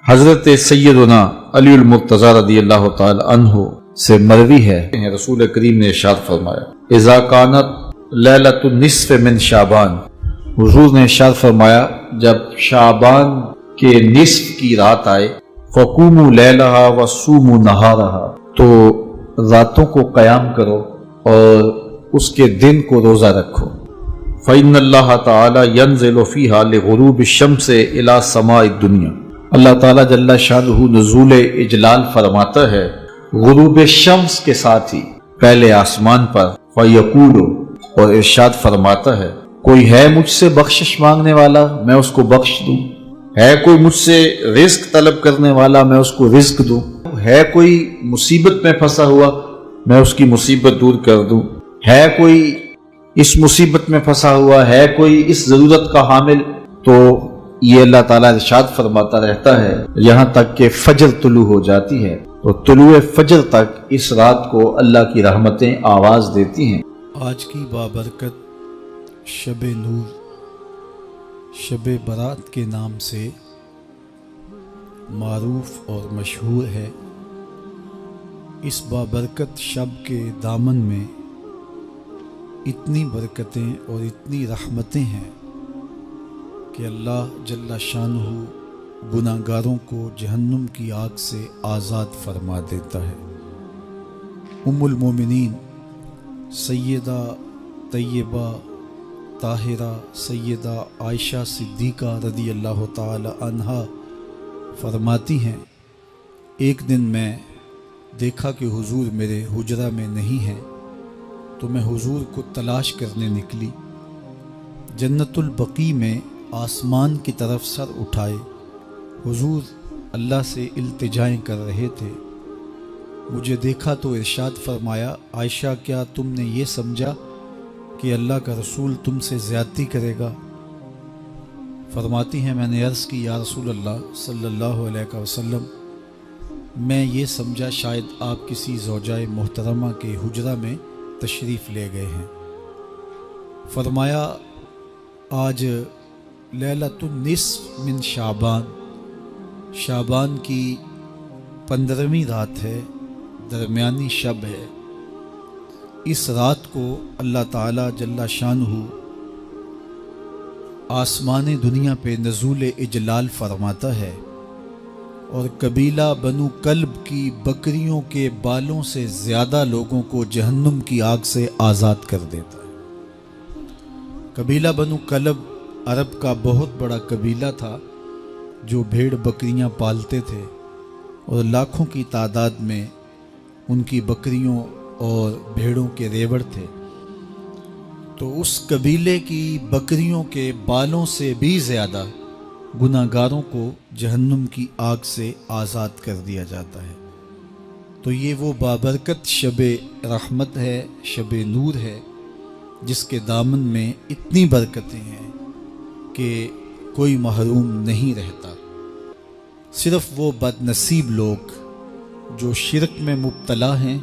حضرت سیدنا علی المرتضی رضی اللہ تعالی عنہ سے مروی ہے، رسول کریم نے ارشاد فرمایا اذا کانت لیلۃ النصف من شعبان، حضور نے ارشاد فرمایا جب شعبان کے نصف کی رات آئے فقوموا لیلہا وصوموا نہارہا، تو راتوں کو قیام کرو اور اس کے دن کو روزہ رکھو۔ فإن اللہ تعالی ینزل فیہا لغروب الشمس الی سماء الدنیا، اللہ تعالیٰ جل شانہ نزول اجلال فرماتا ہے غروب شمس کے ساتھ ہی پہلے آسمان پر، فیقول، اور ارشاد فرماتا ہے کوئی ہے مجھ سے بخشش مانگنے والا میں اس کو بخش دوں، ہے کوئی مجھ سے رزق طلب کرنے والا میں اس کو رزق دوں، ہے کوئی مصیبت میں پھنسا ہوا میں اس کی مصیبت دور کر دوں، ہے کوئی اس مصیبت میں پھنسا ہوا ہے کوئی اس ضرورت کا حامل، تو یہ اللہ تعالیٰ ارشاد فرماتا رہتا ہے یہاں تک کہ فجر طلوع ہو جاتی ہے، تو طلوع فجر تک اس رات کو اللہ کی رحمتیں آواز دیتی ہیں۔ آج کی بابرکت شب نور، شب برات کے نام سے معروف اور مشہور ہے۔ اس بابرکت شب کے دامن میں اتنی برکتیں اور اتنی رحمتیں ہیں کہ اللہ جل شانہ گناہ گاروں کو جہنم کی آگ سے آزاد فرما دیتا ہے۔ ام المومنین سیدہ طیبہ طاہرہ سیدہ عائشہ صدیقہ رضی اللہ تعالی عنہا فرماتی ہیں ایک دن میں دیکھا کہ حضور میرے حجرہ میں نہیں ہیں، تو میں حضور کو تلاش کرنے نکلی۔ جنت البقیع میں آسمان کی طرف سر اٹھائے حضور اللہ سے التجائیں کر رہے تھے۔ مجھے دیکھا تو ارشاد فرمایا عائشہ کیا تم نے یہ سمجھا کہ اللہ کا رسول تم سے زیادتی کرے گا؟ فرماتی ہیں میں نے عرض کی یا رسول اللہ صلی اللہ علیہ وسلم میں یہ سمجھا شاید آپ کسی زوجائے محترمہ کے حجرہ میں تشریف لے گئے ہیں۔ فرمایا آج لیلۃ النصف من شعبان، شعبان کی 15ویں رات ہے، درمیانی شب ہے۔ اس رات کو اللہ تعالی جل شانہ آسمان دنیا پہ نزول اجلال فرماتا ہے اور قبیلہ بنو کلب کی بکریوں کے بالوں سے زیادہ لوگوں کو جہنم کی آگ سے آزاد کر دیتا ہے۔ قبیلہ بنو کلب عرب کا بہت بڑا قبیلہ تھا جو بھیڑ بکریاں پالتے تھے اور لاکھوں کی تعداد میں ان کی بکریوں اور بھیڑوں کے ریوڑ تھے، تو اس قبیلے کی بکریوں کے بالوں سے بھی زیادہ گناہ گاروں کو جہنم کی آگ سے آزاد کر دیا جاتا ہے۔ تو یہ وہ بابرکت شب رحمت ہے، شب نور ہے، جس کے دامن میں اتنی برکتیں ہیں کہ کوئی محروم نہیں رہتا۔ صرف وہ بد نصیب لوگ جو شرک میں مبتلا ہیں،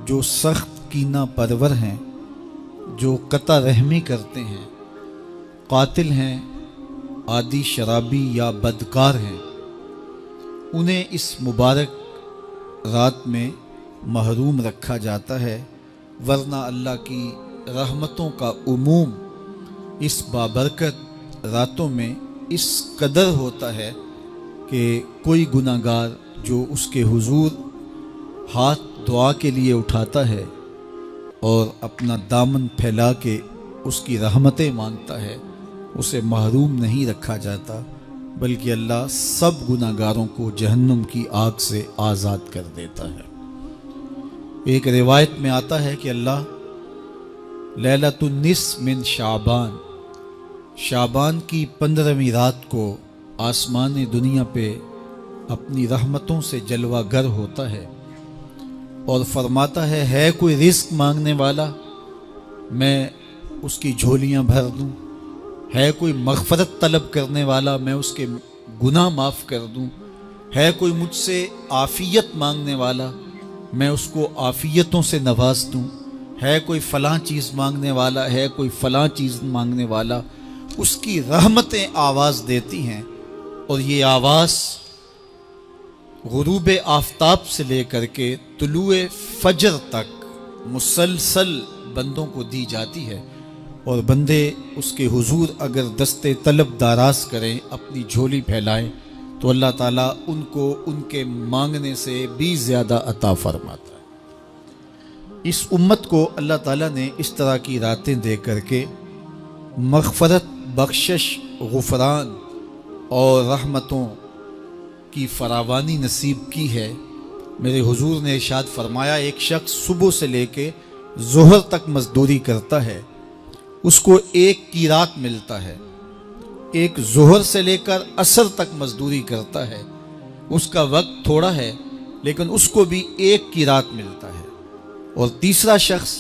جو سخت کینہ پرور ہیں، جو قطع رحمی کرتے ہیں، قاتل ہیں، عادی شرابی یا بدکار ہیں، انہیں اس مبارک رات میں محروم رکھا جاتا ہے، ورنہ اللہ کی رحمتوں کا عموم اس بابرکت راتوں میں اس قدر ہوتا ہے کہ کوئی گناہ گار جو اس کے حضور ہاتھ دعا کے لیے اٹھاتا ہے اور اپنا دامن پھیلا کے اس کی رحمتیں مانگتا ہے، اسے محروم نہیں رکھا جاتا، بلکہ اللہ سب گناہ گاروں کو جہنم کی آگ سے آزاد کر دیتا ہے۔ ایک روایت میں آتا ہے کہ اللہ لیلۃ النصف من شعبان، شعبان کی 15ویں رات کو آسمان دنیا پہ اپنی رحمتوں سے جلوہ گر ہوتا ہے اور فرماتا ہے کوئی رزق مانگنے والا میں اس کی جھولیاں بھر دوں، ہے کوئی مغفرت طلب کرنے والا میں اس کے گناہ معاف کر دوں، ہے کوئی مجھ سے عافیت مانگنے والا میں اس کو عافیتوں سے نواز دوں، ہے کوئی فلاں چیز مانگنے والا ہے کوئی فلاں چیز مانگنے والا، اس کی رحمتیں آواز دیتی ہیں اور یہ آواز غروب آفتاب سے لے کر کے طلوع فجر تک مسلسل بندوں کو دی جاتی ہے، اور بندے اس کے حضور اگر دستے طلب دراز کریں، اپنی جھولی پھیلائیں، تو اللہ تعالیٰ ان کو ان کے مانگنے سے بھی زیادہ عطا فرماتا ہے۔ اس امت کو اللہ تعالیٰ نے اس طرح کی راتیں دے کر کے مغفرت، بخشش، غفران اور رحمتوں کی فراوانی نصیب کی ہے۔ میرے حضور نے ارشاد فرمایا، ایک شخص صبح سے لے کے ظہر تک مزدوری کرتا ہے، اس کو ایک قیرات ملتا ہے۔ ایک ظہر سے لے کر عصر تک مزدوری کرتا ہے، اس کا وقت تھوڑا ہے لیکن اس کو بھی ایک قیرات ملتا ہے۔ اور تیسرا شخص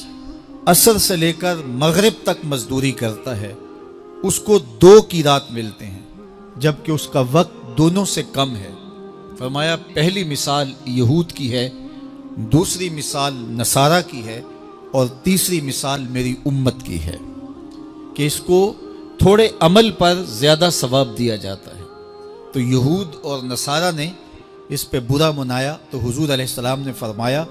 عصر سے لے کر مغرب تک مزدوری کرتا ہے، اس کو 2 قیرات ملتے ہیں، جبکہ اس کا وقت دونوں سے کم ہے۔ فرمایا پہلی مثال یہود کی ہے، دوسری مثال نصارہ کی ہے، اور تیسری مثال میری امت کی ہے کہ اس کو تھوڑے عمل پر زیادہ ثواب دیا جاتا ہے۔ تو یہود اور نصارہ نے اس پہ برا منایا، تو حضور علیہ السلام نے فرمایا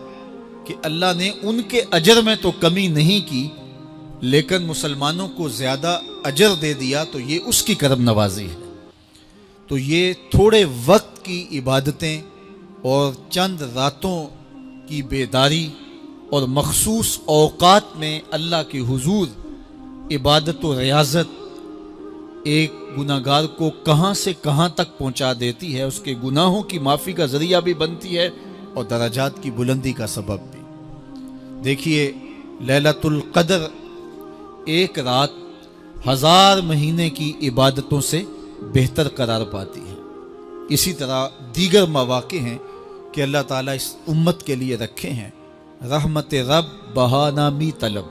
کہ اللہ نے ان کے اجر میں تو کمی نہیں کی، لیکن مسلمانوں کو زیادہ اجر دے دیا، تو یہ اس کی کرم نوازی ہے۔ تو یہ تھوڑے وقت کی عبادتیں اور چند راتوں کی بیداری اور مخصوص اوقات میں اللہ کے حضور عبادت و ریاضت ایک گناہگار کو کہاں سے کہاں تک پہنچا دیتی ہے، اس کے گناہوں کی معافی کا ذریعہ بھی بنتی ہے اور درجات کی بلندی کا سبب بھی۔ دیکھیے لیلۃ القدر ایک رات 1000 مہینے کی عبادتوں سے بہتر قرار پاتی ہے۔ اسی طرح دیگر مواقع ہیں کہ اللہ تعالیٰ اس امت کے لیے رکھے ہیں، رحمت رب بہانہ می طلب،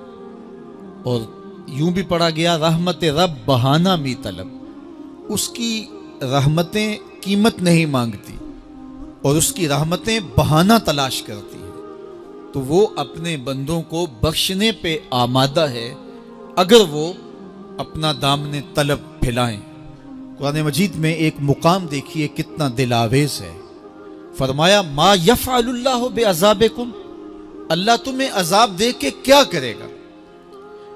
اور یوں بھی پڑھا گیا رحمت رب بہانہ می طلب۔ اس کی رحمتیں قیمت نہیں مانگتی اور اس کی رحمتیں بہانہ تلاش کرتی ہیں، تو وہ اپنے بندوں کو بخشنے پہ آمادہ ہے اگر وہ اپنا دامن طلب پھیلائیں۔ قرآن مجید میں ایک مقام دیکھیے کتنا دل آویز ہے، فرمایا ما یفعل اللہ بعذابکم، اللہ تمہیں عذاب دے کے کیا کرے گا؟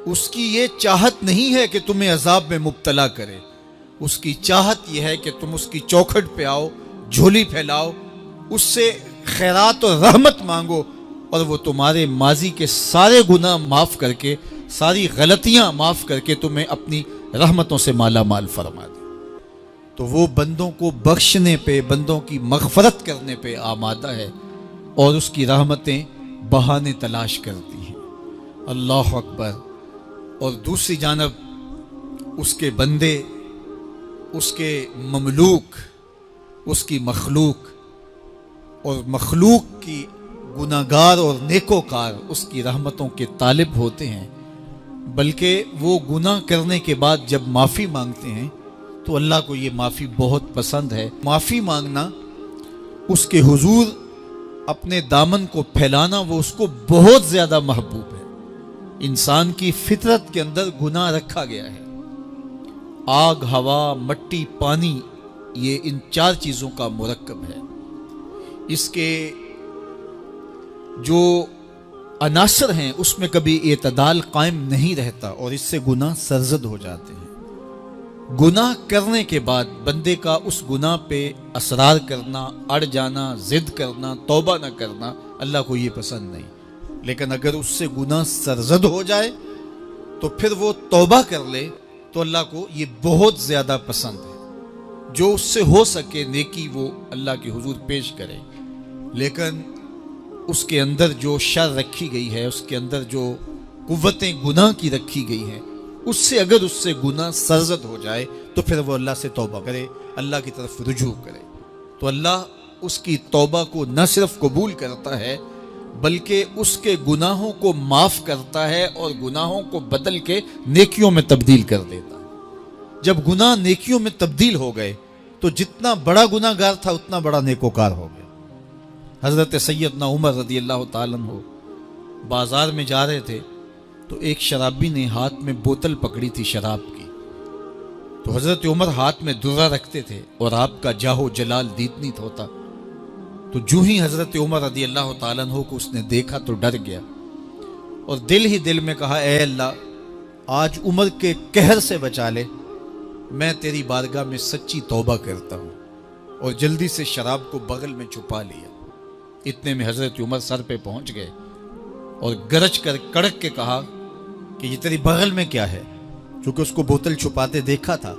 اس کی یہ چاہت نہیں ہے کہ تمہیں عذاب میں مبتلا کرے، اس کی چاہت یہ ہے کہ تم اس کی چوکھٹ پہ آؤ، جھولی پھیلاؤ، اس سے خیرات اور رحمت مانگو، اور وہ تمہارے ماضی کے سارے گناہ معاف کر کے، ساری غلطیاں معاف کر کے تمہیں اپنی رحمتوں سے مالا مال فرما دے۔ تو وہ بندوں کو بخشنے پہ، بندوں کی مغفرت کرنے پہ آمادہ ہے اور اس کی رحمتیں بہانے تلاش کرتی ہیں۔ اللہ اکبر۔ اور دوسری جانب اس کے بندے، اس کے مملوک، اس کی مخلوق، اور مخلوق کی گناہگار اور نیکوکار اس کی رحمتوں کے طالب ہوتے ہیں، بلکہ وہ گناہ کرنے کے بعد جب معافی مانگتے ہیں تو اللہ کو یہ معافی بہت پسند ہے۔ معافی مانگنا، اس کے حضور اپنے دامن کو پھیلانا، وہ اس کو بہت زیادہ محبوب ہے۔ انسان کی فطرت کے اندر گناہ رکھا گیا ہے۔ آگ، ہوا، مٹی، پانی، یہ ان 4 چیزوں کا مرکب ہے۔ اس کے جو عناصر ہیں اس میں کبھی اعتدال قائم نہیں رہتا اور اس سے گناہ سرزد ہو جاتے ہیں۔ گناہ کرنے کے بعد بندے کا اس گناہ پہ اصرار کرنا، اڑ جانا، ضد کرنا، توبہ نہ کرنا اللہ کو یہ پسند نہیں، لیکن اگر اس سے گناہ سرزد ہو جائے تو پھر وہ توبہ کر لے تو اللہ کو یہ بہت زیادہ پسند ہے۔ جو اس سے ہو سکے نیکی وہ اللہ کے حضور پیش کرے، لیکن اس کے اندر جو شر رکھی گئی ہے، اس کے اندر جو قوتیں گناہ کی رکھی گئی ہیں، اس سے اگر اس سے گناہ سرزد ہو جائے تو پھر وہ اللہ سے توبہ کرے، اللہ کی طرف رجوع کرے، تو اللہ اس کی توبہ کو نہ صرف قبول کرتا ہے بلکہ اس کے گناہوں کو معاف کرتا ہے اور گناہوں کو بدل کے نیکیوں میں تبدیل کر دیتا ہے۔ جب گناہ نیکیوں میں تبدیل ہو گئے تو جتنا بڑا گناہ گار تھا اتنا بڑا نیکوکار ہو گیا۔ حضرت سیدنا عمر رضی اللہ تعالیٰ عنہ بازار میں جا رہے تھے تو ایک شرابی نے ہاتھ میں بوتل پکڑی تھی شراب کی، تو حضرت عمر ہاتھ میں درہ رکھتے تھے اور آپ کا جاہ و جلال دیدنیت ہوتا، تو جو ہی حضرت عمر رضی اللہ تعالیٰ عنہ کو اس نے دیکھا تو ڈر گیا اور دل ہی دل میں کہا اے اللہ آج عمر کے قہر سے بچا لے، میں تیری بارگاہ میں سچی توبہ کرتا ہوں، اور جلدی سے شراب کو بغل میں چھپا لیا۔ اتنے میں حضرت عمر سر پہ پہنچ گئے اور گرج کر کڑک کے کہا کہ یہ تیری بغل میں کیا ہے؟ چونکہ اس کو بوتل چھپاتے دیکھا تھا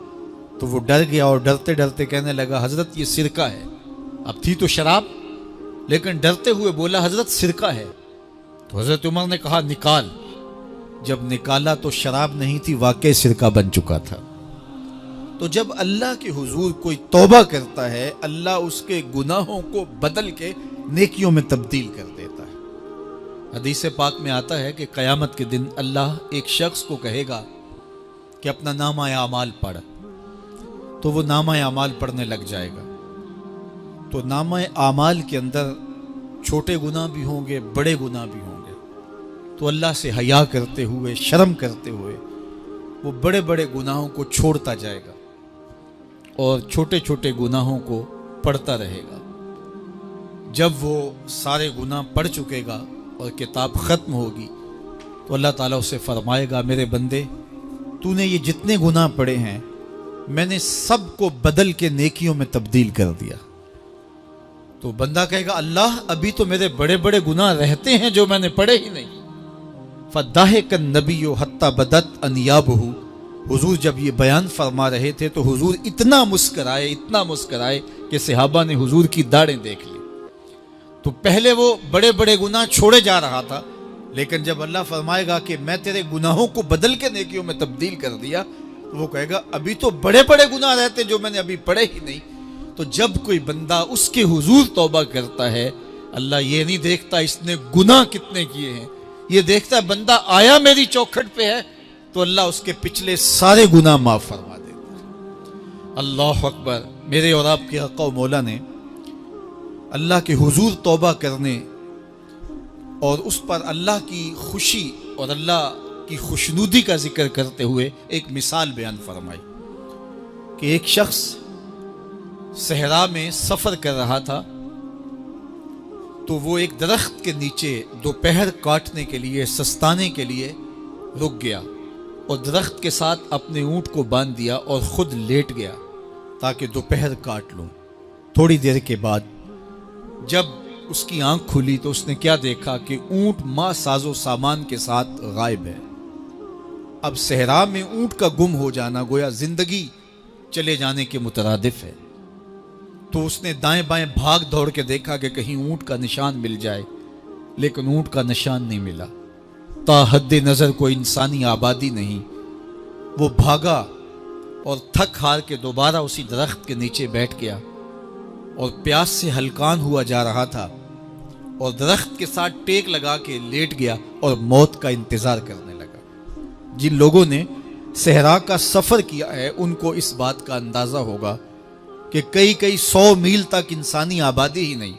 تو وہ ڈر گیا اور ڈرتے ڈرتے کہنے لگا حضرت یہ سرکہ ہے۔ اب تھی تو شراب، لیکن ڈرتے ہوئے بولا حضرت سرکہ ہے۔ تو حضرت عمر نے کہا نکال۔ جب نکالا تو شراب نہیں تھی، واقعی سرکہ بن چکا تھا۔ تو جب اللہ کے حضور کوئی توبہ کرتا ہے، اللہ اس کے گناہوں کو بدل کے نیکیوں میں تبدیل کر دیتا ہے۔ حدیث پاک میں آتا ہے کہ قیامت کے دن اللہ ایک شخص کو کہے گا کہ اپنا نامہ اعمال پڑھ، تو وہ نامہ اعمال پڑھنے لگ جائے گا۔ تو نامہ اعمال کے اندر چھوٹے گناہ بھی ہوں گے، بڑے گناہ بھی ہوں گے۔ تو اللہ سے حیا کرتے ہوئے، شرم کرتے ہوئے وہ بڑے بڑے گناہوں کو چھوڑتا جائے گا اور چھوٹے چھوٹے گناہوں کو پڑھتا رہے گا۔ جب وہ سارے گناہ پڑھ چکے گا اور کتاب ختم ہوگی تو اللہ تعالیٰ اسے فرمائے گا میرے بندے تو نے یہ جتنے گناہ پڑھے ہیں میں نے سب کو بدل کے نیکیوں میں تبدیل کر دیا۔ تو بندہ کہے گا اللہ ابھی تو میرے بڑے بڑے گناہ رہتے ہیں جو میں نے پڑھے ہی نہیں۔ فَضَحِكَ النَّبِيُّ حَتَّى بَدَتْ أَنْيَابُهُ، حضور جب یہ بیان فرما رہے تھے تو حضور اتنا مسکرائے کہ صحابہ نے حضور کی داڑھیں دیکھ لی۔ تو پہلے وہ بڑے بڑے گناہ چھوڑے جا رہا تھا، لیکن جب اللہ فرمائے گا کہ میں تیرے گناہوں کو بدل کے نیکیوں میں تبدیل کر دیا، تو وہ کہے گا ابھی تو بڑے بڑے گناہ رہتے جو میں نے ابھی پڑھے ہی نہیں۔ تو جب کوئی بندہ اس کے حضور توبہ کرتا ہے، اللہ یہ نہیں دیکھتا اس نے گناہ کتنے کیے ہیں، یہ دیکھتا ہے بندہ آیا میری چوکھٹ پہ ہے تو اللہ اس کے پچھلے سارے گناہ معاف فرما دیتا ہے۔ اللہ اکبر۔ میرے اور آپ کے آقا و مولا نے اللہ کے حضور توبہ کرنے اور اس پر اللہ کی خوشی اور اللہ کی خوشنودی کا ذکر کرتے ہوئے ایک مثال بیان فرمائی کہ ایک شخص صحرا میں سفر کر رہا تھا، تو وہ ایک درخت کے نیچے دوپہر کاٹنے کے لیے، سستانے کے لیے رک گیا اور درخت کے ساتھ اپنے اونٹ کو باندھ دیا اور خود لیٹ گیا تاکہ دوپہر کاٹ لوں۔ تھوڑی دیر کے بعد جب اس کی آنکھ کھلی تو اس نے کیا دیکھا کہ اونٹ ماں ساز و سامان کے ساتھ غائب ہے۔ اب صحرا میں اونٹ کا گم ہو جانا گویا زندگی چلے جانے کے مترادف ہے۔ تو اس نے دائیں بائیں بھاگ دوڑ کے دیکھا کہ کہیں اونٹ کا نشان مل جائے، لیکن اونٹ کا نشان نہیں ملا۔ تا حد نظر کوئی انسانی آبادی نہیں۔ وہ بھاگا اور تھک ہار کے دوبارہ اسی درخت کے نیچے بیٹھ گیا اور پیاس سے ہلکان ہوا جا رہا تھا اور درخت کے ساتھ ٹیک لگا کے لیٹ گیا اور موت کا انتظار کرنے لگا۔ جن لوگوں نے صحرا کا سفر کیا ہے ان کو اس بات کا اندازہ ہوگا کہ کئی 100 میل تک انسانی آبادی ہی نہیں،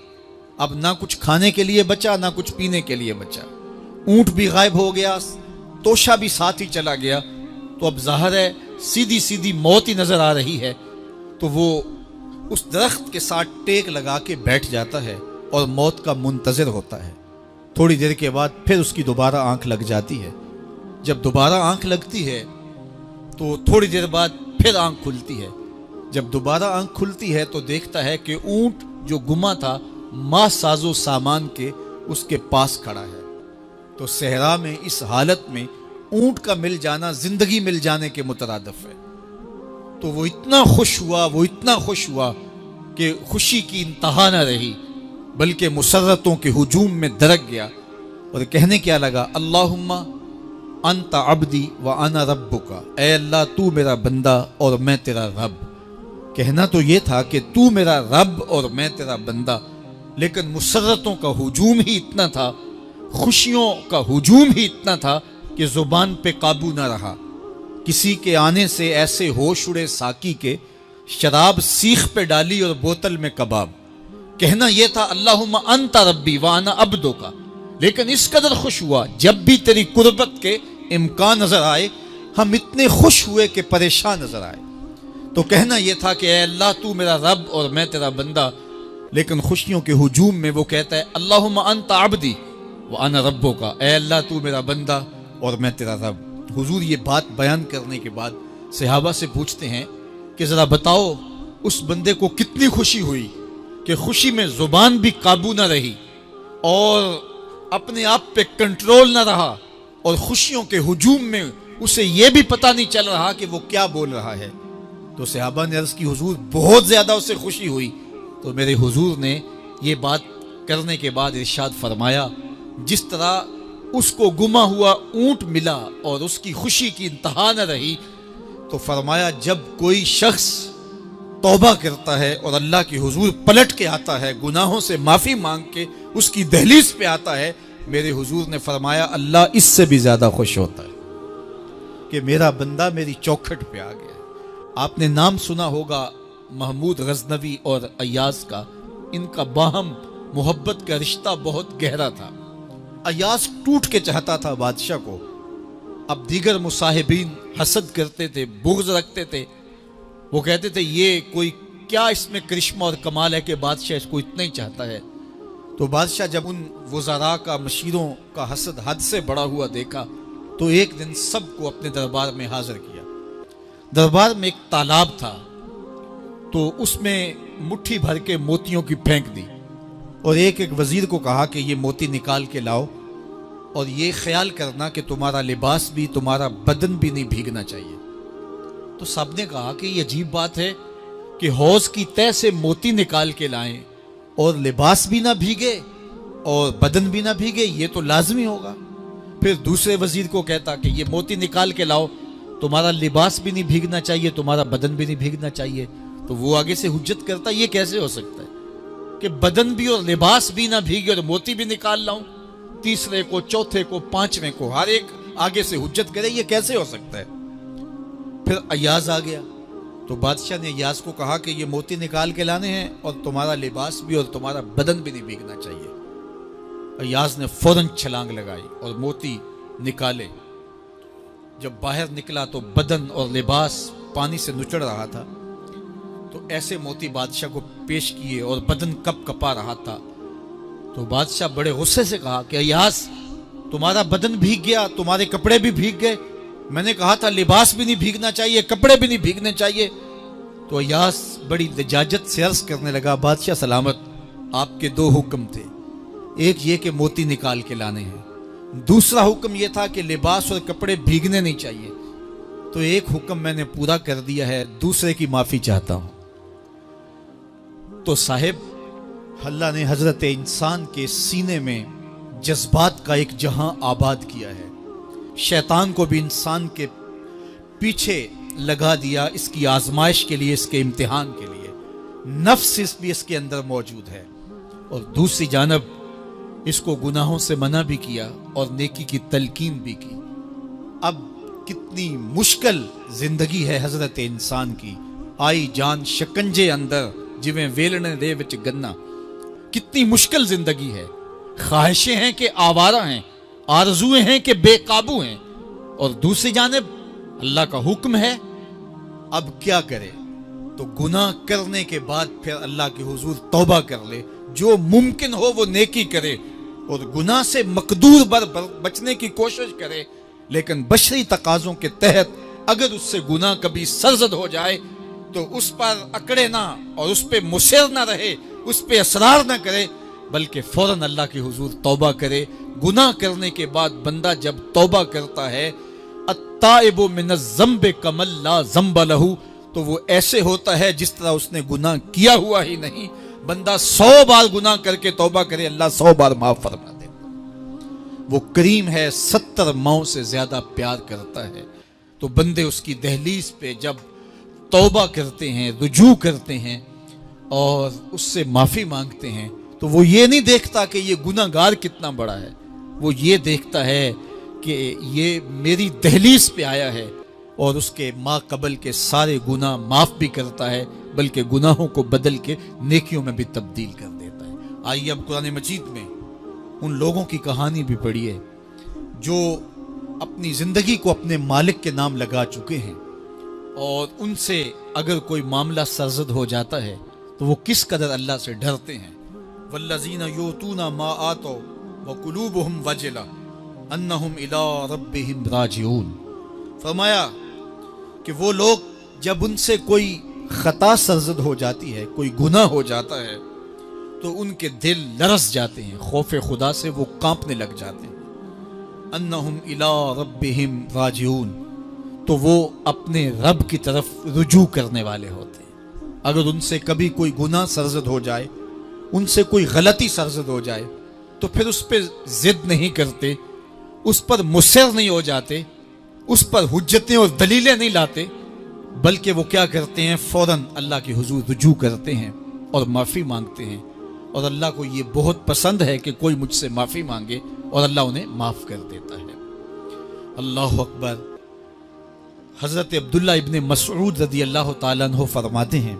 اب نہ کچھ کھانے کے لیے بچا نہ کچھ پینے کے لیے بچا، اونٹ بھی غائب ہو گیا، توشا بھی ساتھ ہی چلا گیا، تو اب ظاہر ہے سیدھی موت ہی نظر آ رہی ہے۔ تو وہ اس درخت کے ساتھ ٹیک لگا کے بیٹھ جاتا ہے اور موت کا منتظر ہوتا ہے۔ تھوڑی دیر کے بعد پھر اس کی دوبارہ آنکھ لگ جاتی ہے۔ جب دوبارہ آنکھ لگتی ہے تو تھوڑی دیر بعد پھر آنکھ کھلتی ہے۔ جب دوبارہ آنکھ کھلتی ہے تو دیکھتا ہے کہ اونٹ جو گما تھا ماں ساز و سامان کے اس کے پاس کھڑا ہے۔ تو صحرا میں اس حالت میں اونٹ کا مل جانا زندگی مل جانے کے مترادف ہے۔ تو وہ اتنا خوش ہوا کہ خوشی کی انتہا نہ رہی، بلکہ مسرتوں کے ہجوم میں درک گیا اور کہنے کیا لگا اللہم انت عبدی وانا ربک، اے اللہ تو میرا بندہ اور میں تیرا رب۔ کہنا تو یہ تھا کہ تو میرا رب اور میں تیرا بندہ، لیکن مسرتوں کا ہجوم ہی اتنا تھا، خوشیوں کا ہجوم ہی اتنا تھا کہ زبان پہ قابو نہ رہا۔ کسی کے آنے سے ایسے ہوش اڑے ساقی کے، شراب سیخ پہ ڈالی اور بوتل میں کباب۔ کہنا یہ تھا اللہم انت ربی وانا عبدک، لیکن اس قدر خوش ہوا جب بھی تیری قربت کے امکان نظر آئے ہم اتنے خوش ہوئے کہ پریشان نظر آئے۔ تو کہنا یہ تھا کہ اے اللہ تو میرا رب اور میں تیرا بندہ، لیکن خوشیوں کے ہجوم میں وہ کہتا ہے اللہم انت عبدی وانا ربک، اے اللہ تو میرا بندہ اور میں تیرا رب۔ حضور یہ بات بیان کرنے کے بعد صحابہ سے پوچھتے ہیں کہ ذرا بتاؤ اس بندے کو کتنی خوشی ہوئی کہ خوشی میں زبان بھی قابو نہ رہی اور اپنے آپ پہ کنٹرول نہ رہا، اور خوشیوں کے ہجوم میں اسے یہ بھی پتہ نہیں چل رہا کہ وہ کیا بول رہا ہے۔ تو صحابہ نے عرض کی حضور بہت زیادہ اسے خوشی ہوئی۔ تو میرے حضور نے یہ بات کرنے کے بعد ارشاد فرمایا جس طرح اس کو گما ہوا اونٹ ملا اور اس کی خوشی کی انتہا نہ رہی، تو فرمایا جب کوئی شخص توبہ کرتا ہے اور اللہ کے حضور پلٹ کے آتا ہے، گناہوں سے معافی مانگ کے اس کی دہلیز پہ آتا ہے، میرے حضور نے فرمایا اللہ اس سے بھی زیادہ خوش ہوتا ہے کہ میرا بندہ میری چوکھٹ پہ آ گیا۔ آپ نے نام سنا ہوگا محمود غزنوی اور ایاز کا، ان کا باہم محبت کا رشتہ بہت گہرا تھا۔ ایاز ٹوٹ کے چاہتا تھا بادشاہ کو، اب دیگر مصاحبین حسد کرتے تھے، بغض رکھتے تھے، وہ کہتے تھے یہ کوئی کیا اس میں کرشمہ اور کمال ہے کہ بادشاہ اس کو اتنا ہی چاہتا ہے۔ تو بادشاہ جب ان وزراء کا مشیروں کا حسد حد سے بڑا ہوا دیکھا تو ایک دن سب کو اپنے دربار میں حاضر کیا۔ دربار میں ایک تالاب تھا، تو اس میں مٹھی بھر کے موتیوں کی پھینک دی اور ایک وزیر کو کہا کہ یہ موتی نکال کے لاؤ اور یہ خیال کرنا کہ تمہارا لباس بھی تمہارا بدن بھی نہیں بھیگنا چاہیے۔ تو سب نے کہا کہ یہ عجیب بات ہے کہ حوض کی تہہ سے موتی نکال کے لائیں اور لباس بھی نہ بھیگے اور بدن بھی نہ بھیگے، یہ تو لازمی ہوگا۔ پھر دوسرے وزیر کو کہتا کہ یہ موتی نکال کے لاؤ، تمہارا لباس بھی نہیں بھیگنا چاہیے، تمہارا بدن بھی نہیں بھیگنا چاہیے۔ تو وہ آگے سے حجت کرتا یہ کیسے ہو سکتا ہے کہ بدن بھی اور لباس بھی نہ بھیگے اور موتی بھی نکال لاؤں؟ تیسرے کو، چوتھے کو، پانچویں کو، ہر ایک آگے سے حجت کرے یہ کیسے ہو سکتا ہے؟ پھر ایاز آ گیا تو بادشاہ نے ایاز کو کہا کہ یہ موتی نکال کے لانے ہیں اور تمہارا لباس بھی اور تمہارا بدن بھی نہیں بھیگنا چاہیے۔ ایاز نے فوراً چھلانگ لگائی اور موتی نکالے۔ جب باہر نکلا تو بدن اور لباس پانی سے نچڑ رہا تھا، تو ایسے موتی بادشاہ کو پیش کیے اور بدن کپ کپا رہا تھا۔ تو بادشاہ بڑے غصے سے کہا کہ ایاز تمہارا بدن بھیگ گیا، تمہارے کپڑے بھی بھیگ گئے، میں نے کہا تھا لباس بھی نہیں بھیگنا چاہیے، کپڑے بھی نہیں بھیگنے چاہیے۔ تو ایاز بڑی لجاجت سے عرض کرنے لگا بادشاہ سلامت، آپ کے دو حکم تھے، ایک یہ کہ موتی نکال کے لانے ہیں، دوسرا حکم یہ تھا کہ لباس اور کپڑے بھیگنے نہیں چاہیے۔ تو ایک حکم میں نے پورا کر دیا ہے، دوسرے کی معافی چاہتا ہوں۔ تو صاحب اللہ نے حضرت انسان کے سینے میں جذبات کا ایک جہاں آباد کیا ہے، شیطان کو بھی انسان کے پیچھے لگا دیا اس کی آزمائش کے لیے، اس کے امتحان کے لیے۔ نفس بھی اس کے اندر موجود ہے، اور دوسری جانب اس کو گناہوں سے منع بھی کیا اور نیکی کی تلقین بھی کی۔ اب کتنی مشکل زندگی ہے حضرت انسان کی، آئی جان شکنجے اندر جویں ویلنے دے وچ گنا، کتنی مشکل زندگی ہے۔ خواہشیں ہیں کہ آوارہ ہیں، آرزویں ہیں کہ بے قابو ہیں، اور دوسری جانب اللہ کا حکم ہے۔ اب کیا کرے؟ تو گناہ کرنے کے بعد پھر اللہ کے حضور توبہ کر لے، جو ممکن ہو وہ نیکی کرے اور گناہ سے مقدور بچنے کی کوشش کرے، لیکن بشری تقاضوں کے تحت اگر اس سے گناہ کبھی سرزد ہو جائے تو اس پر اکڑے نہ اور اس پہ مصر نہ رہے، اس پہ اصرار نہ کرے، بلکہ فوراً اللہ کے حضور توبہ کرے۔ گناہ کرنے کے بعد بندہ جب توبہ کرتا ہے، التائب من الذنب کمن لا ذنب لہ، تو وہ ایسے ہوتا ہے جس طرح اس نے گناہ کیا ہوا ہی نہیں۔ بندہ 100 بار گناہ کر کے توبہ کرے، اللہ 100 بار معاف فرما دے۔ وہ کریم ہے، 70 ماؤں سے زیادہ پیار کرتا ہے۔ تو بندے اس کی دہلیز پہ جب توبہ کرتے ہیں، رجوع کرتے ہیں اور اس سے معافی مانگتے ہیں، تو وہ یہ نہیں دیکھتا کہ یہ گناہ گار کتنا بڑا ہے، وہ یہ دیکھتا ہے کہ یہ میری دہلیز پہ آیا ہے اور اس کے ما قبل کے سارے گناہ معاف بھی کرتا ہے، بلکہ گناہوں کو بدل کے نیکیوں میں بھی تبدیل کر دیتا ہے۔ آئیے اب قرآن مجید میں ان لوگوں کی کہانی بھی پڑھیے جو اپنی زندگی کو اپنے مالک کے نام لگا چکے ہیں، اور ان سے اگر کوئی معاملہ سرزد ہو جاتا ہے تو وہ کس قدر اللہ سے ڈرتے ہیں. والذین یؤتون ما آتوا وقلوبہم وجلہ انہم الی ربہم راجعون. فرمایا کہ وہ لوگ جب ان سے کوئی خطا سرزد ہو جاتی ہے، کوئی گناہ ہو جاتا ہے، تو ان کے دل لرز جاتے ہیں، خوف خدا سے وہ کانپنے لگ جاتے ہیں. انہم الی ربہم راجعون، تو وہ اپنے رب کی طرف رجوع کرنے والے ہوتے ہیں. اگر ان سے کبھی کوئی گناہ سرزد ہو جائے، ان سے کوئی غلطی سرزد ہو جائے، تو پھر اس پہ ضد نہیں کرتے، اس پر مصر نہیں ہو جاتے، اس پر حجتیں اور دلیلیں نہیں لاتے، بلکہ وہ کیا کرتے ہیں، فوراً اللہ کے حضور رجوع کرتے ہیں اور معافی مانگتے ہیں. اور اللہ کو یہ بہت پسند ہے کہ کوئی مجھ سے معافی مانگے، اور اللہ انہیں معاف کر دیتا ہے. اللہ اکبر. حضرت عبداللہ ابن مسعود رضی اللہ تعالیٰ عنہ فرماتے ہیں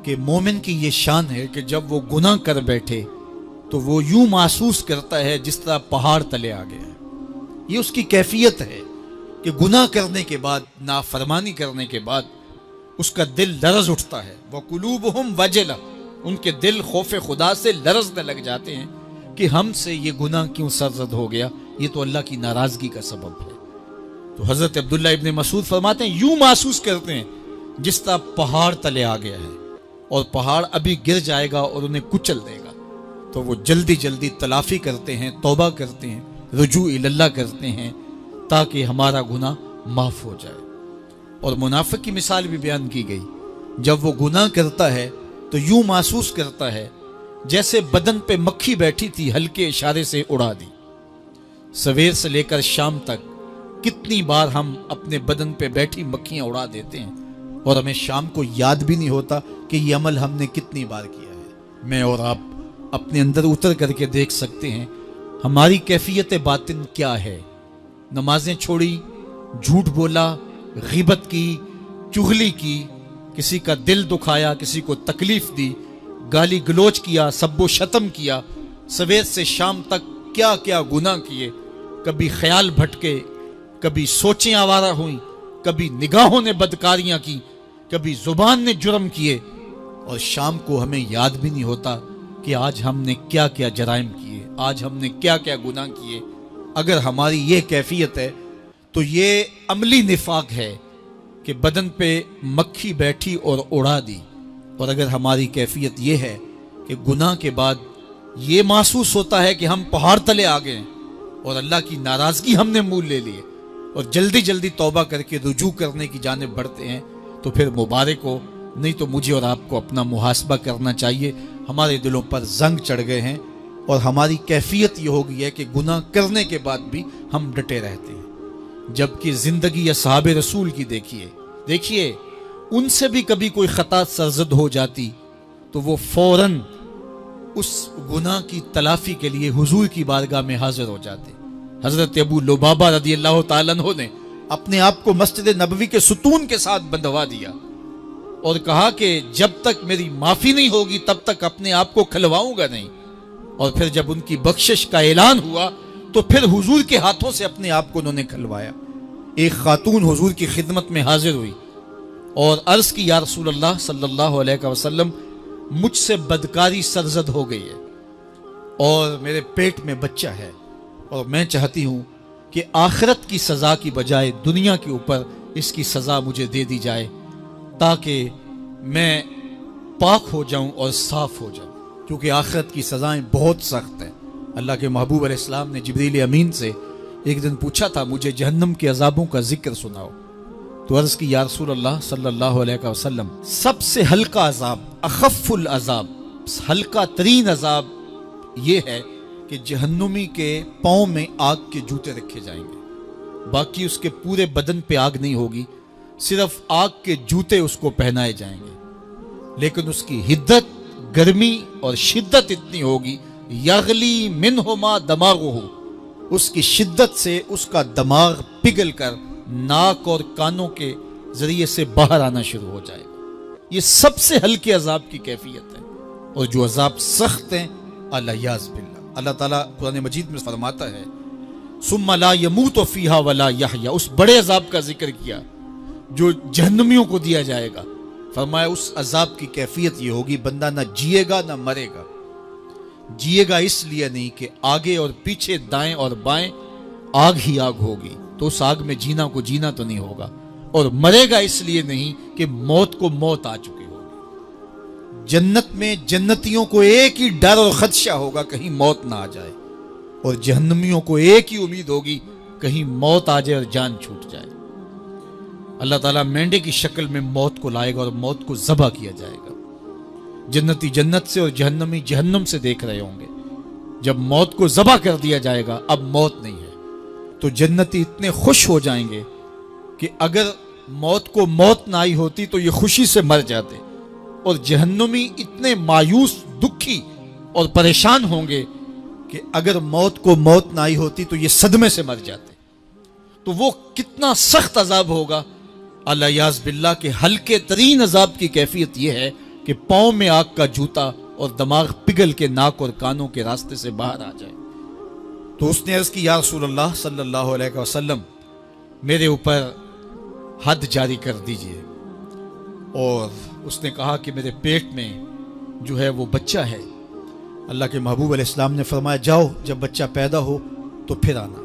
کہ مومن کی یہ شان ہے کہ جب وہ گناہ کر بیٹھے تو وہ یوں محسوس کرتا ہے جس طرح پہاڑ تلے آ گیا ہے. یہ اس کی کیفیت ہے کہ گناہ کرنے کے بعد، نافرمانی کرنے کے بعد اس کا دل لرز اٹھتا ہے. وَقُلُوبُهُمْ وَجِلَةٌ، ان کے دل خوف خدا سے لرزنے لگ جاتے ہیں کہ ہم سے یہ گناہ کیوں سرزد ہو گیا، یہ تو اللہ کی ناراضگی کا سبب ہے. تو حضرت عبداللہ ابن مسعود فرماتے ہیں یوں محسوس کرتے ہیں جس طرح پہاڑ تلے آ گیا ہے، اور پہاڑ ابھی گر جائے گا اور انہیں کچل دے گا. تو وہ جلدی جلدی تلافی کرتے ہیں، توبہ کرتے ہیں، رجوع اللہ کرتے ہیں تاکہ ہمارا گناہ معاف ہو جائے. اور منافق کی مثال بھی بیان کی گئی. جب وہ گناہ کرتا ہے تو یوں محسوس کرتا ہے جیسے بدن پہ مکھی بیٹھی تھی، ہلکے اشارے سے اڑا دی. سویر سے لے کر شام تک کتنی بار ہم اپنے بدن پہ بیٹھی مکھیاں اڑا دیتے ہیں اور ہمیں شام کو یاد بھی نہیں ہوتا کہ یہ عمل ہم نے کتنی بار کیا ہے. میں اور آپ اپنے اندر اتر کر کے دیکھ سکتے ہیں ہماری کیفیت باطن کیا ہے. نمازیں چھوڑی، جھوٹ بولا، غیبت کی، چغلی کی، کسی کا دل دکھایا، کسی کو تکلیف دی، گالی گلوچ کیا، سب و شتم کیا، سویر سے شام تک کیا کیا گناہ کیے. کبھی خیال بھٹکے، کبھی سوچیں آوارہ ہوئیں، کبھی نگاہوں نے بدکاریاں کی، کبھی زبان نے جرم کیے، اور شام کو ہمیں یاد بھی نہیں ہوتا کہ آج ہم نے کیا کیا جرائم کیے، آج ہم نے کیا کیا گناہ کیے. اگر ہماری یہ کیفیت ہے تو یہ عملی نفاق ہے کہ بدن پہ مکھی بیٹھی اور اڑا دی. اور اگر ہماری کیفیت یہ ہے کہ گناہ کے بعد یہ محسوس ہوتا ہے کہ ہم پہاڑ تلے آ گئے اور اللہ کی ناراضگی ہم نے مول لے لیے، اور جلدی جلدی توبہ کر کے رجوع کرنے کی جانب بڑھتے ہیں، تو پھر مبارک ہو. نہیں تو مجھے اور آپ کو اپنا محاسبہ کرنا چاہیے. ہمارے دلوں پر زنگ چڑھ گئے ہیں اور ہماری کیفیت یہ ہو گئی ہے کہ گناہ کرنے کے بعد بھی ہم ڈٹے رہتے ہیں. جبکہ زندگی اصحاب رسول کی دیکھیے ان سے بھی کبھی کوئی خطا سرزد ہو جاتی تو وہ فوراً اس گناہ کی تلافی کے لیے حضور کی بارگاہ میں حاضر ہو جاتے. حضرت ابو لبابہ رضی اللہ تعالیٰ عنہ نے اپنے آپ کو مسجد نبوی کے ستون کے ساتھ بندھوا دیا اور کہا کہ جب تک میری معافی نہیں ہوگی تب تک اپنے آپ کو کھلواؤں گا نہیں. اور پھر جب ان کی بخشش کا اعلان ہوا تو پھر حضور کے ہاتھوں سے اپنے آپ کو انہوں نے کھلوایا. ایک خاتون حضور کی خدمت میں حاضر ہوئی اور عرض کی یا رسول اللہ صلی اللہ علیہ وسلم، مجھ سے بدکاری سرزد ہو گئی ہے اور میرے پیٹ میں بچہ ہے، اور میں چاہتی ہوں کہ آخرت کی سزا کی بجائے دنیا کے اوپر اس کی سزا مجھے دے دی جائے تاکہ میں پاک ہو جاؤں اور صاف ہو جاؤں، کیونکہ آخرت کی سزائیں بہت سخت ہیں. اللہ کے محبوب علیہ السلام نے جبریل امین سے ایک دن پوچھا تھا مجھے جہنم کے عذابوں کا ذکر سناؤ، تو عرض کی یا رسول اللہ صلی اللہ علیہ وسلم، سب سے ہلکا عذاب، اخف العذاب، ہلکا ترین عذاب یہ ہے کہ جہنمی کے پاؤں میں آگ کے جوتے رکھے جائیں گے. باقی اس کے پورے بدن پہ آگ نہیں ہوگی، صرف آگ کے جوتے اس کو پہنائے جائیں گے، لیکن اس کی حدت، گرمی اور شدت اتنی ہوگی، یغلی منہما دماغہ، اس کی شدت سے اس کا دماغ پگھل کر ناک اور کانوں کے ذریعے سے باہر آنا شروع ہو جائے گا. یہ سب سے ہلکے عذاب کی کیفیت ہے. اور جو عذاب سخت ہیں، الیاذ باللہ، اللہ تعالیٰ قرآن مجید میں فرماتا ہے ثم لا يموت فیہا ولا یحیا، اس بڑے عذاب کا ذکر کیا جو جہنمیوں کو دیا جائے گا فرمایا اس عذاب کی کیفیت یہ ہوگی بندہ نہ جیے گا نہ مرے گا. جیے گا اس لیے نہیں کہ آگے اور پیچھے دائیں اور بائیں آگ ہی آگ ہوگی، تو اس آگ میں جینا کو جینا تو نہیں ہوگا. اور مرے گا اس لیے نہیں کہ موت کو موت آ چکی ہوگی. جنت میں جنتیوں کو ایک ہی ڈر اور خدشہ ہوگا کہیں موت نہ آ جائے، اور جہنمیوں کو ایک ہی امید ہوگی کہیں موت آ جائے اور جان چھوٹ جائے. اللہ تعالیٰ مینڈے کی شکل میں موت کو لائے گا اور موت کو ذبح کیا جائے گا. جنتی جنت سے اور جہنمی جہنم سے دیکھ رہے ہوں گے. جب موت کو ذبح کر دیا جائے گا اب موت نہیں ہے، تو جنتی اتنے خوش ہو جائیں گے کہ اگر موت کو موت نہ آئی ہوتی تو یہ خوشی سے مر جاتے، اور جہنمی اتنے مایوس دکھی اور پریشان ہوں گے کہ اگر موت کو موت نہ آئی ہوتی تو یہ صدمے سے مر جاتے. تو وہ کتنا سخت عذاب ہوگا. اللہ یاز باللہ کے ہلکے ترین عذاب کی کیفیت یہ ہے کہ پاؤں میں آگ کا جوتا اور دماغ پگھل کے ناک اور کانوں کے راستے سے باہر آ جائے. تو اس نے عرض کی یا رسول اللہ صلی اللہ علیہ وسلم میرے اوپر حد جاری کر دیجئے. اور اس نے کہا کہ میرے پیٹ میں جو ہے وہ بچہ ہے. اللہ کے محبوب علیہ السلام نے فرمایا جاؤ جب بچہ پیدا ہو تو پھر آنا.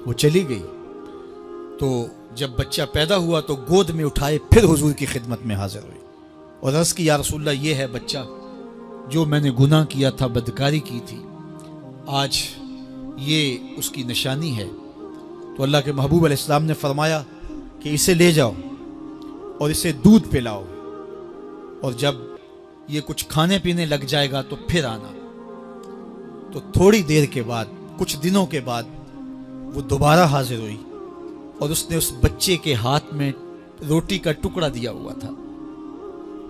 وہ چلی گئی. تو جب بچہ پیدا ہوا تو گود میں اٹھائے پھر حضور کی خدمت میں حاضر ہوئی اور عرض کی یا رسول اللہ یہ ہے بچہ جو میں نے گناہ کیا تھا، بدکاری کی تھی، آج یہ اس کی نشانی ہے. تو اللہ کے محبوب علیہ السلام نے فرمایا کہ اسے لے جاؤ اور اسے دودھ پلاؤ، اور جب یہ کچھ کھانے پینے لگ جائے گا تو پھر آنا. تو تھوڑی دیر کے بعد، کچھ دنوں کے بعد وہ دوبارہ حاضر ہوئی اور اس نے اس بچے کے ہاتھ میں روٹی کا ٹکڑا دیا ہوا تھا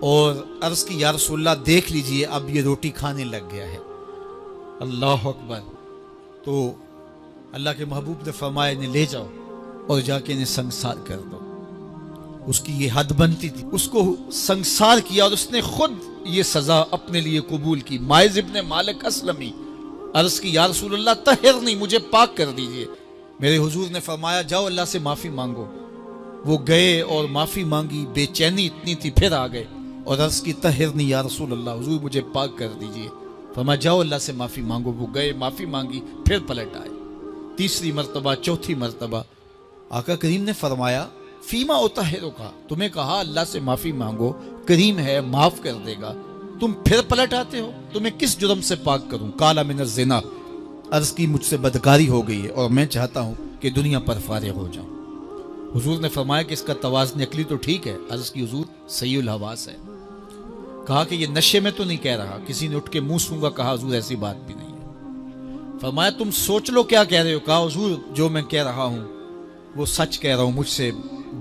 اور عرض کی یا رسول اللہ دیکھ لیجئے اب یہ روٹی کھانے لگ گیا ہے. اللہ اکبر. تو اللہ کے محبوب نے فرمایا انہیں لے جاؤ اور جا کے انہیں سنگسار کر دو. اس کی یہ حد بنتی تھی، اس کو سنگسار کیا اور اس نے خود یہ سزا اپنے لیے قبول کی. ماعز ابن مالک اسلمی عرض کی یا رسول اللہ طہرنی، مجھے پاک کر دیجئے. میرے حضور نے فرمایا جاؤ اللہ سے معافی مانگو. وہ گئے اور معافی مانگی. بے چینی اتنی تھی، پھر آ گئے اور عرض کی طہرنی یا رسول اللہ، حضور مجھے پاک کر دیجئے. فرمایا جاؤ اللہ سے معافی مانگو. وہ گئے، معافی مانگی، پھر پلٹ آئے. تیسری مرتبہ، چوتھی مرتبہ آقا کریم نے فرمایا فیما اطہرک، تمہیں کہا اللہ سے معافی مانگو، کریم ہے معاف کر دے گا، تم پھر پلٹ آتے ہو، تمہیں کس جرم سے پاک کروں؟ قال من الزنا، عرض کی مجھ سے بدکاری ہو گئی ہے اور میں چاہتا ہوں کہ دنیا پر فارغ ہو جاؤں. حضور نے فرمایا کہ اس کا توازن عقلی تو ٹھیک ہے. عرض کی حضور صحیح الحواس ہے. کہا کہ یہ نشے میں تو نہیں کہہ رہا. کسی نے اٹھ کے منہ سونگا. کہا حضور ایسی بات بھی نہیں ہے. فرمایا تم سوچ لو کیا کہہ رہے ہو. کہا حضور جو میں کہہ رہا ہوں وہ سچ کہہ رہا ہوں، مجھ سے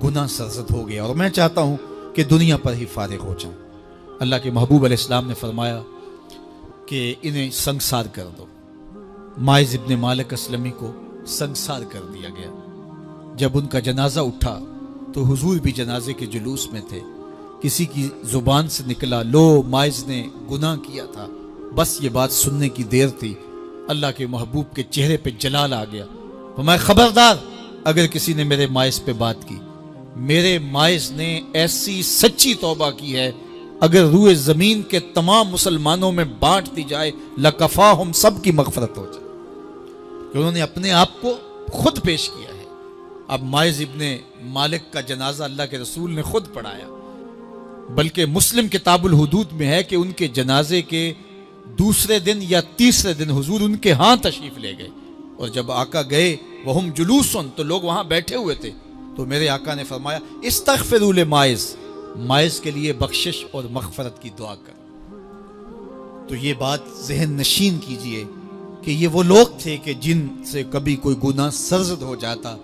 گناہ سرزد ہو گیا اور میں چاہتا ہوں کہ دنیا پر ہی فارغ ہو جاؤں. اللہ کے محبوب علیہ السلام نے فرمایا کہ انہیں سنگسار کر دو. ماعز ابن مالک اسلمی کو سنگسار کر دیا گیا. جب ان کا جنازہ اٹھا تو حضور بھی جنازے کے جلوس میں تھے. کسی کی زبان سے نکلا لو ماعز نے گناہ کیا تھا. بس یہ بات سننے کی دیر تھی، اللہ کے محبوب کے چہرے پہ جلال آ گیا. فرمایا خبردار اگر کسی نے میرے ماعز پہ بات کی. میرے ماعز نے ایسی سچی توبہ کی ہے اگر روئے زمین کے تمام مسلمانوں میں بانٹ دی جائے لکفاہم، سب کی مغفرت ہو جائے، کہ انہوں نے اپنے آپ کو خود پیش کیا ہے. اب ماعز ابن مالک کا جنازہ اللہ کے رسول نے خود پڑھایا، بلکہ مسلم کتاب الحدود میں ہے کہ ان کے جنازے کے دوسرے دن یا تیسرے دن حضور ان کے ہاں تشریف لے گئے. اور جب آقا گئے وہم جلوسن، تو لوگ وہاں بیٹھے ہوئے تھے. تو میرے آقا نے فرمایا استغفروا لماعز، ماعز کے لیے بخشش اور مغفرت کی دعا کر. تو یہ بات ذہن نشین کیجئے کہ یہ وہ لوگ تھے کہ جن سے کبھی کوئی گناہ سرزد ہو جاتا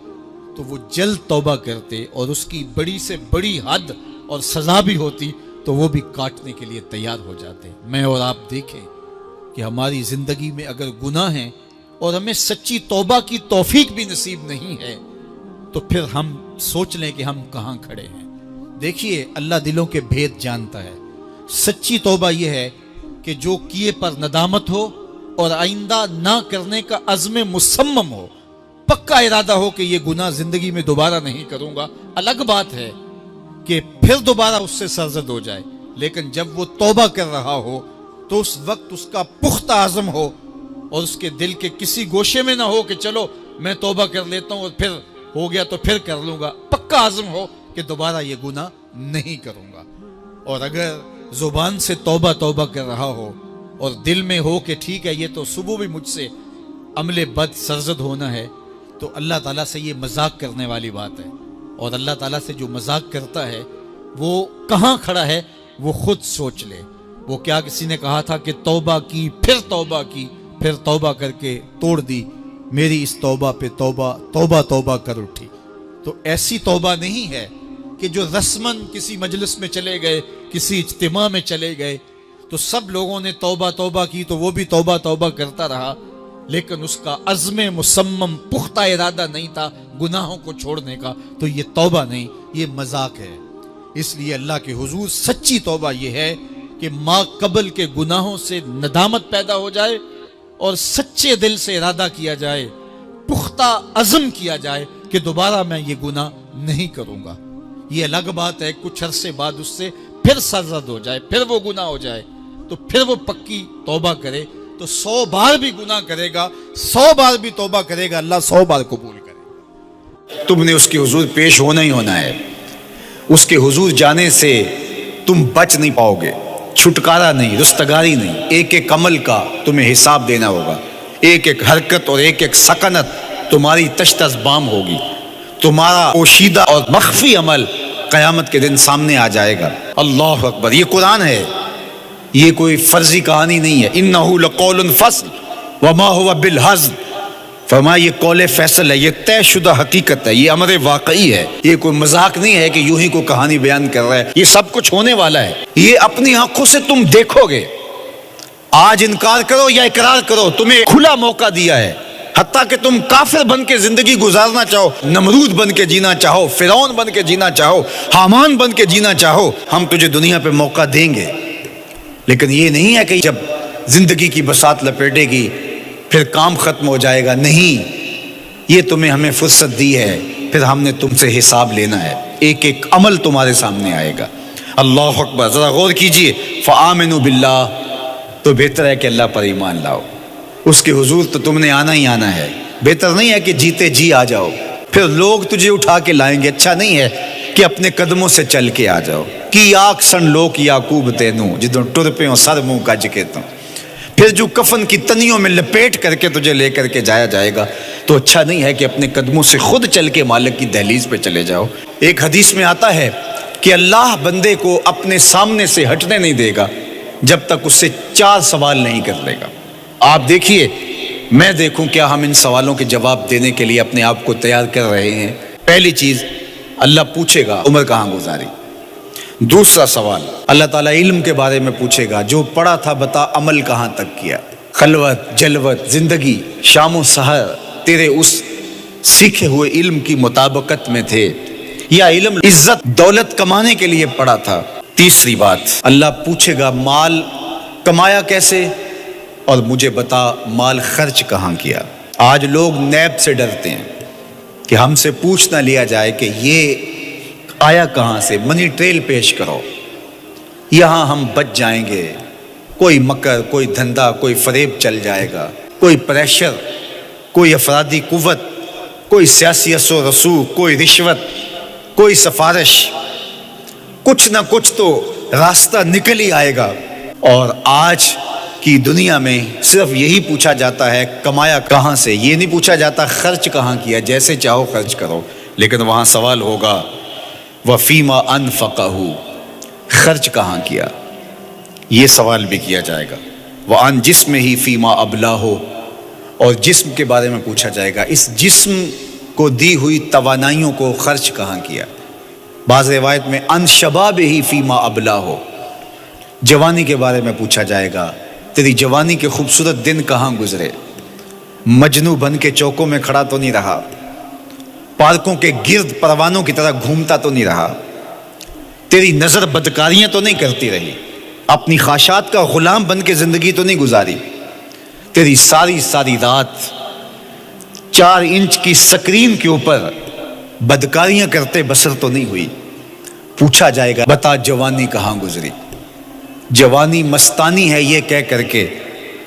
تو وہ جلد توبہ کرتے، اور اس کی بڑی سے بڑی حد اور سزا بھی ہوتی تو وہ بھی کاٹنے کے لیے تیار ہو جاتے. میں اور آپ دیکھیں کہ ہماری زندگی میں اگر گناہ ہیں اور ہمیں سچی توبہ کی توفیق بھی نصیب نہیں ہے تو پھر ہم سوچ لیں کہ ہم کہاں کھڑے ہیں. دیکھیے اللہ دلوں کے بھید جانتا ہے. سچی توبہ یہ ہے کہ جو کیے پر ندامت ہو اور آئندہ نہ کرنے کا عزم مصمم ہو، پکا ارادہ ہو کہ یہ گناہ زندگی میں دوبارہ نہیں کروں گا. الگ بات ہے کہ پھر دوبارہ اس سے سرزد ہو جائے، لیکن جب وہ توبہ کر رہا ہو تو اس وقت اس کا پختہ عزم ہو اور اس کے دل کے کسی گوشے میں نہ ہو کہ چلو میں توبہ کر لیتا ہوں اور پھر ہو گیا تو پھر کر لوں گا، پکا عزم ہو کہ دوبارہ یہ گناہ نہیں کروں گا۔ اور اگر زبان سے توبہ توبہ کر رہا ہو اور دل میں ہو کہ ٹھیک ہے یہ تو صبح بھی مجھ سے عمل بد سرزد ہونا ہے، تو اللہ تعالیٰ سے یہ مذاق کرنے والی بات ہے، اور اللہ تعالیٰ سے جو مذاق کرتا ہے وہ کہاں کھڑا ہے وہ خود سوچ لے۔ وہ کیا کسی نے کہا تھا کہ توبہ کی پھر توبہ کر کے توڑ دی، میری اس توبہ پہ توبہ کر اٹھی۔ تو ایسی توبہ نہیں ہے کہ جو رسماً کسی مجلس میں چلے گئے، کسی اجتماع میں چلے گئے تو سب لوگوں نے توبہ کی تو وہ بھی توبہ کرتا رہا، لیکن اس کا عزم مصمم پختہ ارادہ نہیں تھا گناہوں کو چھوڑنے کا، تو یہ توبہ نہیں، یہ مذاق ہے۔ اس لیے اللہ کے حضور سچی توبہ یہ ہے کہ ما قبل کے گناہوں سے ندامت پیدا ہو جائے اور سچے دل سے ارادہ کیا جائے، پختہ عزم کیا جائے کہ دوبارہ میں یہ گناہ نہیں کروں گا۔ یہ الگ بات ہے کچھ عرصے بعد اس سے پھر سرزد ہو جائے، پھر وہ گناہ ہو جائے تو پھر وہ پکی توبہ کرے، تو 100 بار بھی گناہ کرے گا، 100 بار بھی توبہ کرے گا، اللہ 100 بار قبول کرے گا۔ تم نے اس کے حضور پیش ہونا ہی ہونا ہے، اس کے حضور جانے سے تم بچ نہیں پاؤ گے، چھٹکارا نہیں، رستگاری نہیں۔ ایک ایک عمل کا تمہیں حساب دینا ہوگا، ایک ایک حرکت اور ایک ایک سکنت تمہاری تشت بام ہوگی، تمہارا پوشیدہ اور مخفی عمل قیامت کے دن سامنے آ جائے گا۔ اللہ اکبر، یہ قرآن ہے، یہ کوئی فرضی کہانی نہیں ہے۔ انہ لقول فصل وما هو بالہزل، فرمایا یہ قول فیصل ہے، یہ طے شدہ حقیقت ہے، یہ امر واقعی ہے، یہ کوئی مذاق نہیں ہے کہ یوں ہی کو کہانی بیان کر رہا ہے، یہ سب کچھ ہونے والا ہے، یہ اپنی آنکھوں سے تم دیکھو گے۔ آج انکار کرو یا اقرار کرو، تمہیں کھلا موقع دیا ہے، حتیٰ کہ تم کافر بن کے زندگی گزارنا چاہو، نمرود بن کے جینا چاہو، فرعون بن کے جینا چاہو، حامان بن کے جینا چاہو، ہم تجھے دنیا پہ موقع دیں گے۔ لیکن یہ نہیں ہے کہ جب زندگی کی بساط لپیٹے گی پھر کام ختم ہو جائے گا، نہیں، یہ تمہیں ہمیں فرصت دی ہے، پھر ہم نے تم سے حساب لینا ہے، ایک ایک عمل تمہارے سامنے آئے گا۔ اللہ اکبر، ذرا غور کیجئے، فآمنوا باللہ، تو بہتر ہے کہ اللہ پر ایمان لاؤ، اس کے حضور تو تم نے آنا ہی آنا ہے، بہتر نہیں ہے کہ جیتے جی آ جاؤ، پھر لوگ تجھے اٹھا کے لائیں گے، اچھا نہیں ہے کہ اپنے قدموں سے چل کے آ جاؤ۔ کی آگ سن لوک یعقوب تینوں جدوں ٹر پہ سر منہ کج کے تو، پھر جو کفن کی تنیوں میں لپیٹ کر کے تجھے لے کر کے جایا جائے گا، تو اچھا نہیں ہے کہ اپنے قدموں سے خود چل کے مالک کی دہلیز پہ چلے جاؤ۔ ایک حدیث میں آتا ہے کہ اللہ بندے کو اپنے سامنے سے ہٹنے نہیں دے گا جب تک اس سے 4 سوال نہیں کر لے گا۔ آپ دیکھیے، میں دیکھوں کیا ہم ان سوالوں کے جواب دینے کے لیے اپنے آپ کو تیار کر رہے ہیں۔ پہلی چیز، اللہ پوچھے گا عمر کہاں گزاری۔ دوسرا سوال، اللہ تعالیٰ علم کے بارے میں پوچھے گا، جو پڑھا تھا بتا عمل کہاں تک کیا، خلوت جلوت زندگی شام و سحر تیرے اس سیکھے ہوئے علم کی مطابقت میں تھے یا علم عزت دولت کمانے کے لیے پڑھا تھا۔ تیسری بات، اللہ پوچھے گا مال کمایا کیسے، اور مجھے بتا مال خرچ کہاں کیا۔ آج لوگ نیب سے ڈرتے ہیں کہ ہم سے پوچھ نہ لیا جائے کہ یہ آیا کہاں سے، منی ٹریل پیش کرو، یہاں ہم بچ جائیں گے۔ کوئی مکر، کوئی دھندا، کوئی فریب چل جائے گا، کوئی پریشر، کوئی افرادی قوت، کوئی سیاسی اثر و رسوخ، کوئی رشوت، کوئی سفارش، کچھ نہ کچھ تو راستہ نکل ہی آئے گا۔ اور آج کی دنیا میں صرف یہی پوچھا جاتا ہے کمایا کہاں سے، یہ نہیں پوچھا جاتا خرچ کہاں کیا، جیسے چاہو خرچ کرو، لیکن وہاں سوال ہوگا وَفِيمَا أَنفَقَهُ، خرچ کہاں کیا، یہ سوال بھی کیا جائے گا۔ وَعَنْ جِسْمِهِ فِيمَا أَبْلَاهُ، اور جسم کے بارے میں پوچھا جائے گا، اس جسم کو دی ہوئی توانائیوں کو خرچ کہاں کیا۔ بعض روایت میں عَنْ شَبَابِهِ فِيمَا أَبْلَاهُ، جوانی کے بارے میں پوچھا جائے گا، تیری جوانی کے خوبصورت دن کہاں گزرے، مجنو بن کے چوکوں میں کھڑا تو نہیں رہا، پارکوں کے گرد پروانوں کی طرح گھومتا تو نہیں رہا، تیری نظر بدکاریاں تو نہیں کرتی رہی، اپنی خواہشات کا غلام بن کے زندگی تو نہیں گزاری، تیری ساری ساری رات 4 انچ کی سکرین کے اوپر بدکاریاں کرتے بسر تو نہیں ہوئی، پوچھا جائے گا بتا جوانی کہاں گزری؟ جوانی مستانی ہے یہ کہہ کر کے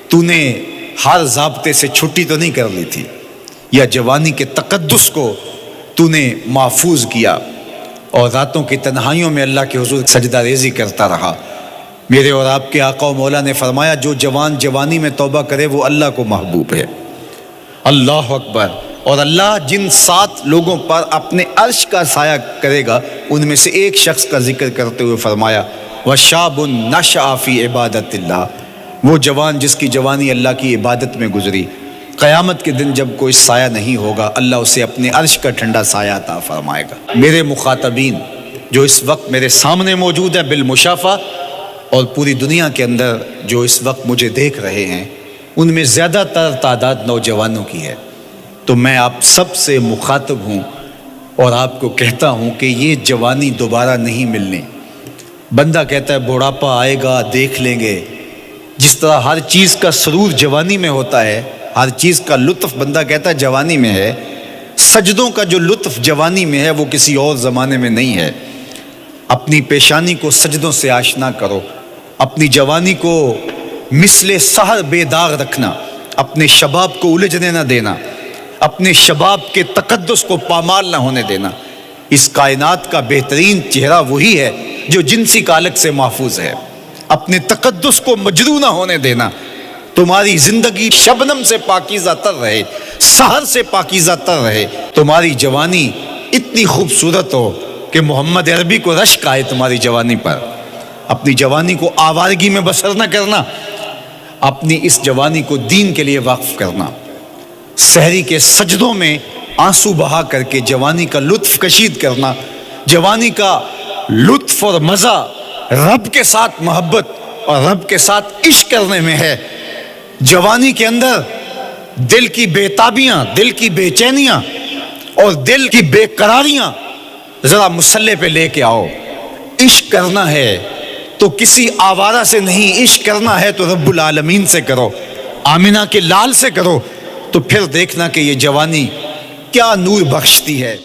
تو نے ہر ضابطے سے چھٹی تو نہیں کر لی تھی، یا جوانی کے تقدس کو تو نے محفوظ کیا اور راتوں کی تنہائیوں میں اللہ کے حضور سجدہ ریزی کرتا رہا؟ میرے اور آپ کے آقا و مولا نے فرمایا جو جوان جوانی میں توبہ کرے وہ اللہ کو محبوب ہے۔ اللہ اکبر۔ اور اللہ جن 7 لوگوں پر اپنے عرش کا سایہ کرے گا ان میں سے ایک شخص کا ذکر کرتے ہوئے فرمایا وَشَابٌ نَشَأَ فِي عِبَادَةِ اللَّهِ، وہ جوان جس کی جوانی اللہ کی عبادت میں گزری، قیامت کے دن جب کوئی سایہ نہیں ہوگا اللہ اسے اپنے عرش کا ٹھنڈا سایہ عطا فرمائے گا۔ میرے مخاطبین جو اس وقت میرے سامنے موجود ہیں بالمشافہ، اور پوری دنیا کے اندر جو اس وقت مجھے دیکھ رہے ہیں، ان میں زیادہ تر تعداد نوجوانوں کی ہے، تو میں آپ سب سے مخاطب ہوں اور آپ کو کہتا ہوں کہ یہ جوانی دوبارہ نہیں ملنی۔ بندہ کہتا ہے بڑھاپا آئے گا دیکھ لیں گے، جس طرح ہر چیز کا سرور جوانی میں ہوتا ہے، ہر چیز کا لطف بندہ کہتا ہے جوانی میں ہے، سجدوں کا جو لطف جوانی میں ہے وہ کسی اور زمانے میں نہیں ہے۔ اپنی پیشانی کو سجدوں سے آشنا کرو، اپنی جوانی کو مثل سحر بے داغ رکھنا، اپنے شباب کو الجھنے نہ دینا، اپنے شباب کے تقدس کو پامال نہ ہونے دینا۔ اس کائنات کا بہترین چہرہ وہی ہے جو جنسی کالک سے محفوظ ہے۔ اپنے تقدس کو مجروح نہ ہونے دینا۔ تمہاری زندگی شبنم سے پاکیزہ تر رہے، سحر سے پاکیزہ تر رہے، تمہاری جوانی اتنی خوبصورت ہو کہ محمد عربی کو رشک آئے تمہاری جوانی پر۔ اپنی جوانی کو آوارگی میں بسر نہ کرنا، اپنی اس جوانی کو دین کے لیے وقف کرنا، سحری کے سجدوں میں آنسو بہا کر کے جوانی کا لطف کشید کرنا۔ جوانی کا لطف اور مزہ رب کے ساتھ محبت اور رب کے ساتھ عشق کرنے میں ہے۔ جوانی کے اندر دل کی بے تابیاں، دل کی بے چینیاں اور دل کی بے قراریاں ذرا مسلح پہ لے کے آؤ۔ عشق کرنا ہے تو کسی آوارہ سے نہیں، عشق کرنا ہے تو رب العالمین سے کرو، آمنہ کے لال سے کرو، تو پھر دیکھنا کہ یہ جوانی کیا نور بخشتی ہے۔